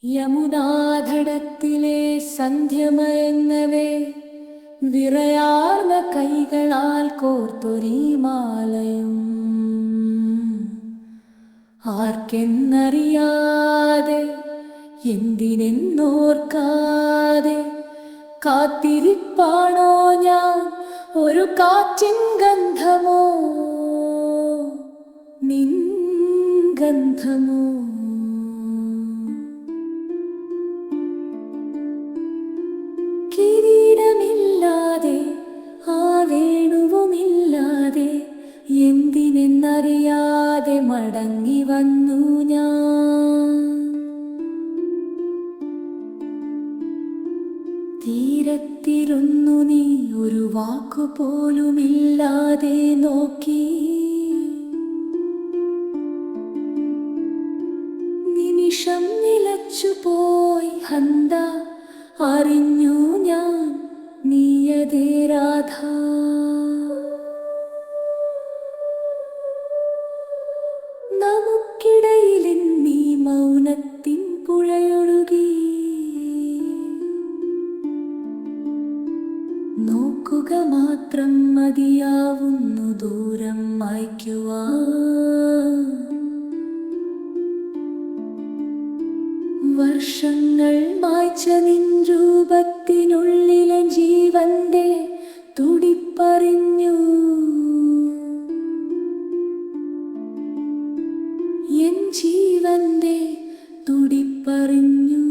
യമുനാതടത്തിലെ സന്ധ്യമയങ്ങവേ വിറയാർന്ന കൈകളാൽ കോർത്തൊരീ മാലയും ആർക്കെന്നറിയാതെ എന്തിനെന്നോർക്കാതെ കാത്തിരിപ്പാണോ ഞാൻ ഒരു കാറ്റിൻ ഗന്ധമോ നിൻ ഗന്ധമോ കിരീടമില്ലാതെ ആ വേണുവുമില്ലാതെ എന്തിനെന്നറിയാതെ മടങ്ങി വന്നു ഞാൻ. തീരത്തിരുന്നു നീ ഒരു വാക്കുപോലുമില്ലാതെ നോക്കി. നിമിഷം നിലച്ചുപോയി ഹന്ത, അറിഞ്ഞു ഞാൻ നീയതേ രാധ. നമുക്കിടയിലിൻ നീ മൗനത്തിൻ പുഴയൊഴുകി. നോക്കുക മാത്രം മതിയാവുന്നു ദൂരം മായ്ക്കുവാൻ. വർഷങ്ങൾ മായ്ച്ച നിൻ രൂപത്തിനുള്ളിലെ ജീവന്റെ തുടിപ്പറിഞ്ഞു. എൻ ജീവന്റെ തുടിപ്പറിഞ്ഞു.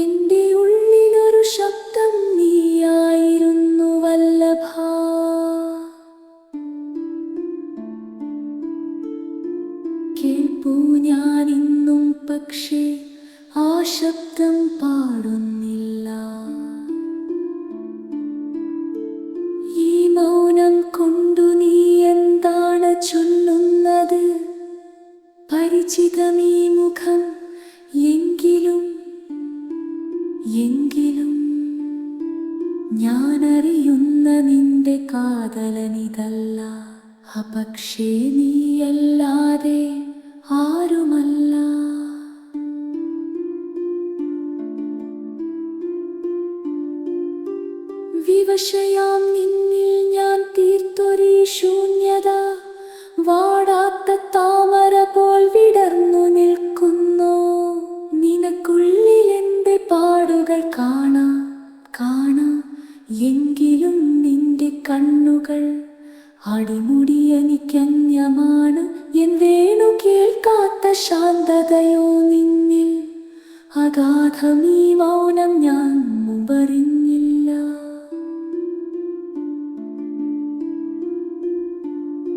എന്റെ ഉള്ളിലൊരു ശബ്ദം നീയായിരുന്നു വല്ലഭ. കേൾപ്പൂ ഞാനിന്നും, പക്ഷേ ആ ശബ്ദം പാടുന്നില്ല. ഈ മൗനം കൊണ്ടു നീ എന്താണ് ചൊല്ലുന്നത്? പരിചിതമീ മുഖം, എങ്കിലും ഞാനറിയുന്ന നിന്റെ കാതലനിതല്ല. പക്ഷേ നീയല്ലാതെ ആരുമല്ല. വിവശയാം നിന്നിൽ ഞാൻ തീർത്തൊരീ ശൂന്യത വാടാത്ത താമര പോൽ വിടർന്നു നിൽക്കുന്നു. നിനക്കുള്ളിൽ എന്റെ പാടുകൾ കാണാം, എങ്കിലും നിന്റെ കണ്ണുകൾ അടിമുടി എനിക്കന്യമാണ്. എൻ വേണു കേൾക്കാത്ത ശാന്തതയോ നിന്നിൽ അഗാധമീ മൗനം ഞാൻ മുമ്പറിഞ്ഞില്ല.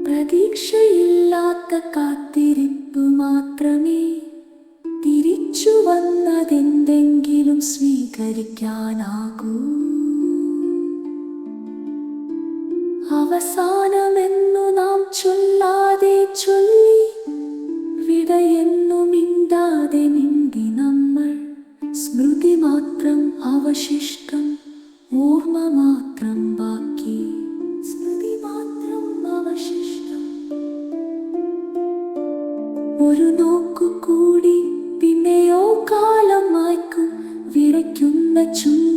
പ്രതീക്ഷയില്ലാത്ത കാത്തിരിപ്പ് മാത്രമേ തിരിച്ചു വന്നതെന്തെങ്കിലും സ്വീകരിക്കാനാകൂ. അവസാനമെന്നു നാം ചൊല്ലാതെ ചൊല്ലി, വിടയെന്നു മിണ്ടാതെ മിണ്ടി നമ്മൾ. സ്മൃതി മാത്രം അവശിഷ്ടം, ഓർമ്മ മാത്രം ബാക്കി. സ്മൃതി മാത്രം അവശിഷ്ടം. ഒരു നോക്കു കൂടി പിന്നെയോ കാലം മായ്ക്കും. വിറയ്ക്കുന്ന ചുണ്ട